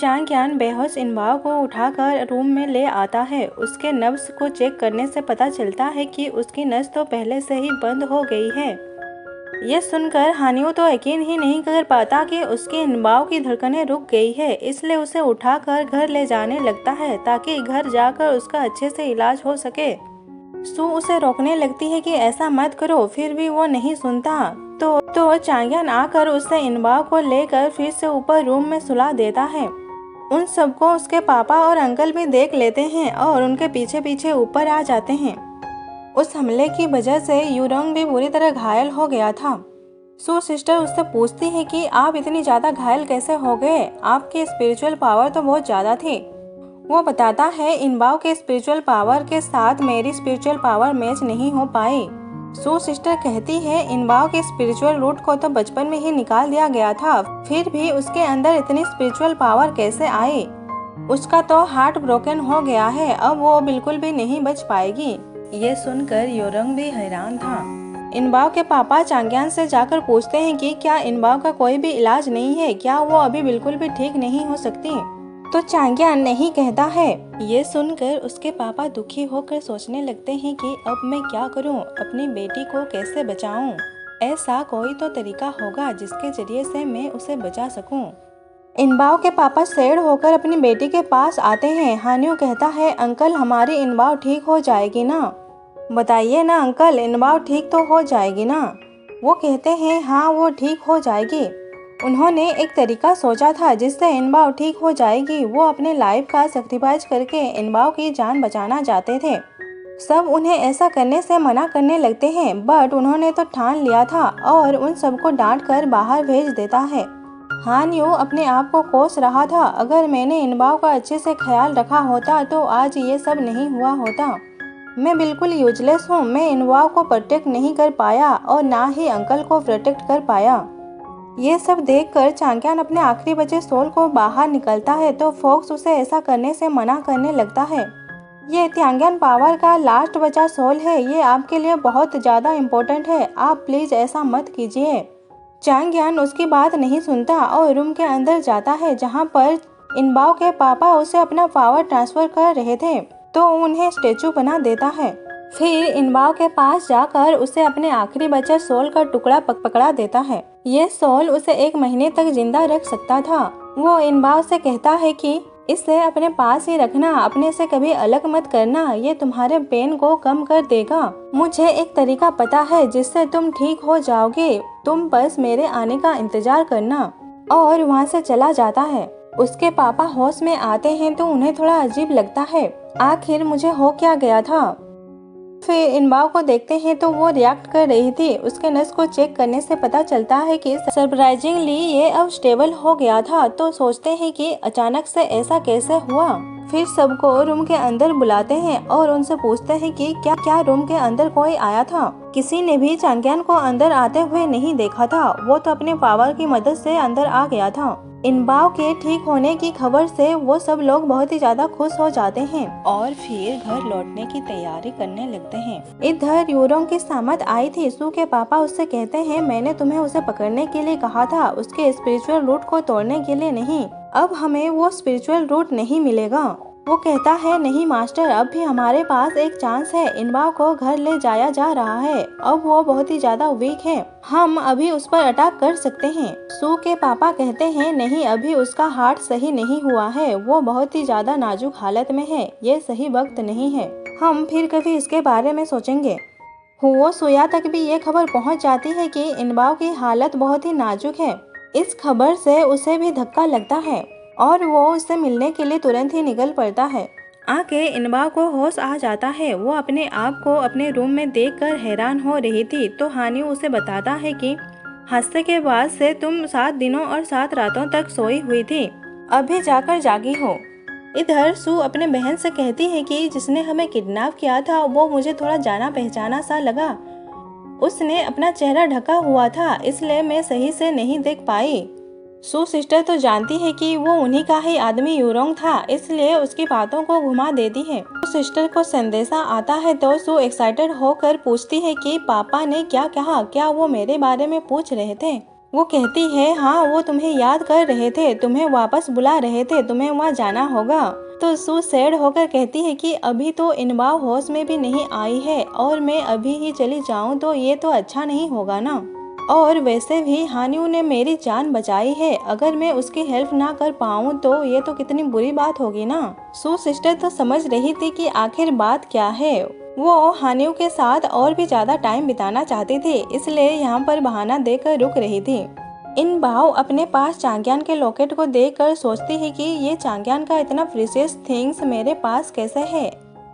चांगयान बेहोश इनबाओ को उठाकर रूम में ले आता है। उसके नब्ज को चेक करने से पता चलता है कि उसकी नस तो पहले से ही बंद हो गई है। यह सुनकर हानियो तो यकीन ही नहीं कर पाता कि उसकी इनबाओ की धड़कनें रुक गई है, इसलिए उसे उठाकर घर ले जाने लगता है ताकि घर जाकर उसका अच्छे से इलाज हो सके। सू उसे रोकने लगती है कि ऐसा मत करो, फिर भी वो नहीं सुनता। तो चांगयान आकर उससे इनबाओ को लेकर फिर से ऊपर रूम में सुला देता है। उन सबको उसके पापा और अंकल भी देख लेते हैं और उनके पीछे पीछे ऊपर आ जाते हैं। उस हमले की वजह से यूरोंग भी बुरी तरह घायल हो गया था। सू सिस्टर उससे पूछती है कि आप इतनी ज़्यादा घायल कैसे हो गए, आपकी स्पिरिचुअल पावर तो बहुत ज़्यादा थी। वो बताता है इनबाओ के स्पिरिचुअल पावर के साथ मेरी स्पिरिचुअल पावर मैच नहीं हो पाई। सू सिस्टर कहती है इनबाओ के स्पिरिचुअल रूट को तो बचपन में ही निकाल दिया गया था, फिर भी उसके अंदर इतनी स्पिरिचुअल पावर कैसे आई। उसका तो हार्ट ब्रोकन हो गया है, अब वो बिल्कुल भी नहीं बच पाएगी। ये सुनकर योरंग भी हैरान था। इनबाओ के पापा चांगयान से जाकर पूछते हैं कि क्या इनबाओ का कोई भी इलाज नहीं है, क्या वो अभी बिल्कुल भी ठीक नहीं हो सकती। तो चांगयान नहीं कहता है। ये सुनकर उसके पापा दुखी होकर सोचने लगते हैं कि अब मैं क्या करूं, अपनी बेटी को कैसे बचाऊं। ऐसा कोई तो तरीका होगा जिसके जरिए से मैं उसे बचा सकूं। इनबाओ के पापा सैड होकर अपनी बेटी के पास आते हैं। हानियो कहता है अंकल हमारी इनबाओ ठीक हो जाएगी ना, बताइए ना अंकल, इनबाओ ठीक तो हो जाएगी ना। वो कहते हैं हाँ वो ठीक हो जाएगी। उन्होंने एक तरीका सोचा था जिससे इनबाओ ठीक हो जाएगी। वो अपने लाइफ का सैक्रिफाइस करके इनबाओ की जान बचाना चाहते थे। सब उन्हें ऐसा करने से मना करने लगते हैं, बट उन्होंने तो ठान लिया था और उन सबको डांट कर बाहर भेज देता है। हानियो अपने आप को कोस रहा था, अगर मैंने इनबाओ का अच्छे से ख्याल रखा होता तो आज ये सब नहीं हुआ होता। मैं बिल्कुल यूजलेस हूँ, मैं इनबाओ को प्रोटेक्ट नहीं कर पाया और ना ही अंकल को प्रोटेक्ट कर पाया। ये सब देखकर चांगयान अपने आखिरी बचे सोल को बाहर निकलता है तो फॉक्स उसे ऐसा करने से मना करने लगता है। ये चांगयान पावर का लास्ट बचा सोल है, ये आपके लिए बहुत ज़्यादा इम्पोर्टेंट है, आप प्लीज़ ऐसा मत कीजिए। चांगयान उसकी बात नहीं सुनता और रूम के अंदर जाता है जहाँ पर इनबाओ के पापा उसे अपना पावर ट्रांसफ़र कर रहे थे, तो उन्हें स्टेचू बना देता है। फिर इनबाओ के पास जाकर उसे अपने आखिरी बचे सोल का टुकड़ा पकड़ा देता है। ये सोल उसे 1 महीने तक जिंदा रख सकता था। वो इनबाओ से कहता है कि इसे अपने पास ही रखना, अपने से कभी अलग मत करना, ये तुम्हारे पेन को कम कर देगा। मुझे एक तरीका पता है जिससे तुम ठीक हो जाओगे, तुम बस मेरे आने का इंतजार करना। और वहाँ से चला जाता है। उसके पापा होश में आते हैं तो उन्हें थोड़ा अजीब लगता है, आखिर मुझे हो क्या गया था। फिर इनबाओ को देखते हैं तो वो रिएक्ट कर रही थी। उसके नस को चेक करने से पता चलता है कि सरप्राइजिंगली ये अब स्टेबल हो गया था, तो सोचते हैं कि अचानक से ऐसा कैसे हुआ। फिर सबको रूम के अंदर बुलाते हैं और उनसे पूछते हैं कि क्या रूम के अंदर कोई आया था। किसी ने भी चांगयान को अंदर आते हुए नहीं देखा था, वो तो अपने पावर की मदद से अंदर आ गया था। इनबाओ के ठीक होने की खबर से वो सब लोग बहुत ही ज्यादा खुश हो जाते हैं और फिर घर लौटने की तैयारी करने लगते हैं। इधर यूरोंग की सामत आई थी। सू के पापा उससे कहते हैं मैंने तुम्हें उसे पकड़ने के लिए कहा था, उसके स्पिरिचुअल रूट को तोड़ने के लिए नहीं। अब हमें वो स्पिरिचुअल रूट नहीं मिलेगा। वो कहता है नहीं मास्टर, अब भी हमारे पास एक चांस है। इनबाओ को घर ले जाया जा रहा है, अब वो बहुत ही ज्यादा वीक है, हम अभी उस पर अटैक कर सकते हैं। सू के पापा कहते हैं नहीं, अभी उसका हार्ट सही नहीं हुआ है, वो बहुत ही ज्यादा नाजुक हालत में है, ये सही वक्त नहीं है, हम फिर कभी इसके बारे में सोचेंगे। हुओ सुया तक भी ये खबर पहुंच जाती है कि इनबाओ की हालत बहुत ही नाजुक है। इस खबर से उसे भी धक्का लगता है और वो उससे मिलने के लिए तुरंत ही निकल पड़ता है। आके इनबाओ को होश आ जाता है। वो अपने आप को अपने रूम में देखकर हैरान हो रही थी, तो हानियो उसे बताता है कि हादसे के बाद से तुम 7 दिनों और 7 रातों तक सोई हुई थी, अभी जाकर जागी हो। इधर सू अपने बहन से कहती है कि जिसने हमें किडनैप किया था वो मुझे थोड़ा जाना पहचाना सा लगा, उसने अपना चेहरा ढका हुआ था, इसलिए मैं सही से नहीं देख पाई। सू सिस्टर तो जानती है कि वो उन्हीं का ही आदमी यूरोंग था, इसलिए उसकी बातों को घुमा देती है। सू सिस्टर को संदेशा आता है तो सू एक्साइटेड होकर पूछती है कि पापा ने क्या कहा, क्या वो मेरे बारे में पूछ रहे थे। वो कहती है हाँ वो तुम्हें याद कर रहे थे, तुम्हें वापस बुला रहे थे, तुम्हें वहाँ जाना होगा। तो सू सैड होकर कहती है कि अभी तो इनबाओ होश में भी नहीं आई है और मैं अभी ही चली जाऊँ तो ये तो अच्छा नहीं होगा ना। और वैसे भी हानियों ने मेरी जान बचाई है, अगर मैं उसकी हेल्प ना कर पाऊँ तो ये तो कितनी बुरी बात होगी ना। सू सिस्टर तो समझ रही थी कि आखिर बात क्या है। वो हानियों के साथ और भी ज्यादा टाइम बिताना चाहती थी, इसलिए यहाँ पर बहाना देकर रुक रही थी। इनबाओ अपने पास चांग्यान के लॉकेट को देखकर सोचती है कि ये चांग्यान का इतना प्रीशियस थिंग्स मेरे पास कैसे है,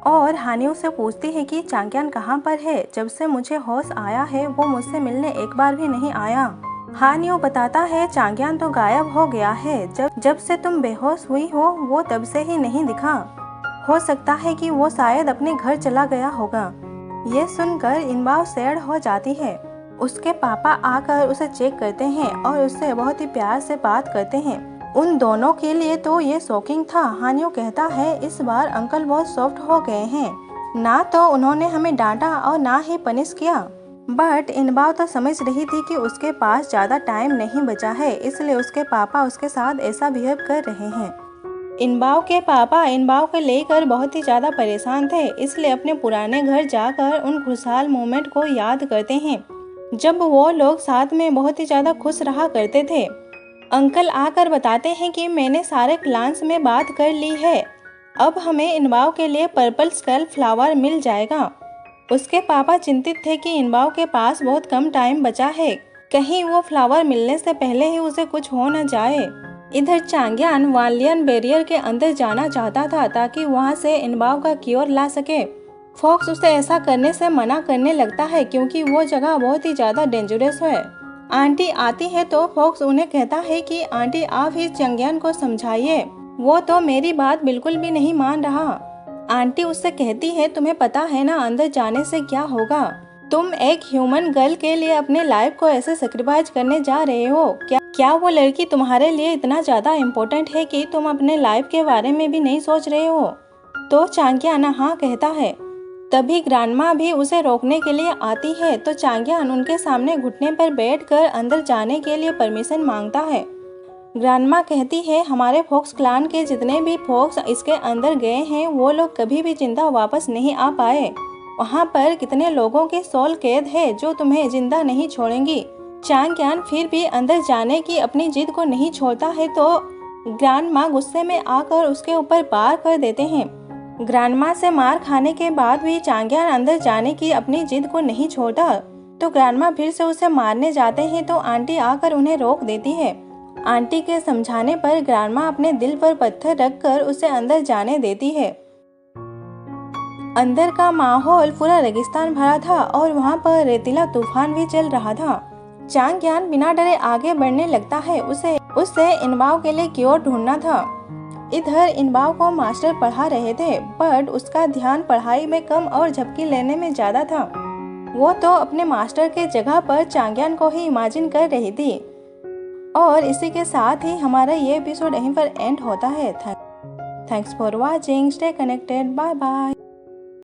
और हानियों से पूछती है कि चांग्यान कहाँ पर है। जब से मुझे होश आया है वो मुझसे मिलने एक बार भी नहीं आया। हानियों बताता है चांग्यान तो गायब हो गया है, जब से तुम बेहोश हुई हो वो तब से ही नहीं दिखा। हो सकता है कि वो शायद अपने घर चला गया होगा। ये सुनकर इनबाओ सैड हो जाती है। उसके पापा आकर उसे चेक करते हैं और उससे बहुत ही प्यार से बात करते हैं। उन दोनों के लिए तो ये शॉकिंग था। हानियों कहता है इस बार अंकल बहुत सॉफ्ट हो गए हैं, ना तो उन्होंने हमें डांटा और ना ही पनिश किया। बट इनबाओ तो समझ रही थी कि उसके पास ज़्यादा टाइम नहीं बचा है, इसलिए उसके पापा उसके साथ ऐसा बिहेव कर रहे हैं। इनबाओ के पापा इनबाओ को लेकर बहुत ही ज़्यादा परेशान थे, इसलिए अपने पुराने घर जाकर उन खुशहाल मोमेंट को याद करते हैं जब वो लोग साथ में बहुत ही ज़्यादा खुश रहा करते थे। अंकल आकर बताते हैं कि मैंने सारे क्लान्स में बात कर ली है, अब हमें इनबाओ के लिए पर्पल स्कल फ्लावर मिल जाएगा। उसके पापा चिंतित थे कि इनबाओ के पास बहुत कम टाइम बचा है, कहीं वो फ्लावर मिलने से पहले ही उसे कुछ हो न जाए। इधर चांग्यान वालियन बैरियर के अंदर जाना चाहता था ताकि वहां से इनबाओ का क्योर ला सके। फॉक्स उसे ऐसा करने से मना करने लगता है क्योंकि वो जगह बहुत ही ज्यादा डेंजरस है। आंटी आती है तो फॉक्स उन्हें कहता है कि आंटी आप ही चांग्यान को समझाइए, वो तो मेरी बात बिल्कुल भी नहीं मान रहा। आंटी उससे कहती है तुम्हें पता है ना अंदर जाने से क्या होगा, तुम एक ह्यूमन गर्ल के लिए अपने लाइफ को ऐसे सेक्रीफाइस करने जा रहे हो। क्या वो लड़की तुम्हारे लिए इतना ज्यादा इम्पोर्टेंट है कि तुम अपने लाइफ के बारे में भी नहीं सोच रहे हो। तो चांग्यान हाँ कहता है। तभी ग्रांडमा भी उसे रोकने के लिए आती है, तो चांग्यान उनके सामने घुटने पर बैठकर अंदर जाने के लिए परमिशन मांगता है। ग्रांडमा कहती है हमारे फॉक्स क्लान के जितने भी फॉक्स इसके अंदर गए हैं वो लोग कभी भी जिंदा वापस नहीं आ पाए। वहाँ पर कितने लोगों की सोल कैद है जो तुम्हें जिंदा नहीं छोड़ेंगी। चांग्यान फिर भी अंदर जाने की अपनी जिद को नहीं छोड़ता है, तो ग्रांडमा गुस्से में आकर उसके ऊपर वार कर देते हैं। ग्रांडमा से मार खाने के बाद भी चांग्यान अंदर जाने की अपनी जिद को नहीं छोड़ता, तो ग्रांडमा फिर से उसे मारने जाते हैं, तो आंटी आकर उन्हें रोक देती है। आंटी के समझाने पर ग्रांडमा अपने दिल पर पत्थर रखकर उसे अंदर जाने देती है। अंदर का माहौल पूरा रेगिस्तान भरा था और वहाँ पर रेतीला तूफान भी चल रहा था। चांग्यान बिना डरे आगे बढ़ने लगता है, उसे इनबाओ के लिए क्योर ढूंढना था। इधर इनबाओ को मास्टर पढ़ा रहे थे, बट उसका ध्यान पढ़ाई में कम और झपकी लेने में ज्यादा था। वो तो अपने मास्टर के जगह पर चांग्यान को ही इमेजिन कर रही थी। और इसी के साथ ही हमारा ये एपिसोड यहीं पर एंड होता है। Thanks for watching, stay connected, bye bye.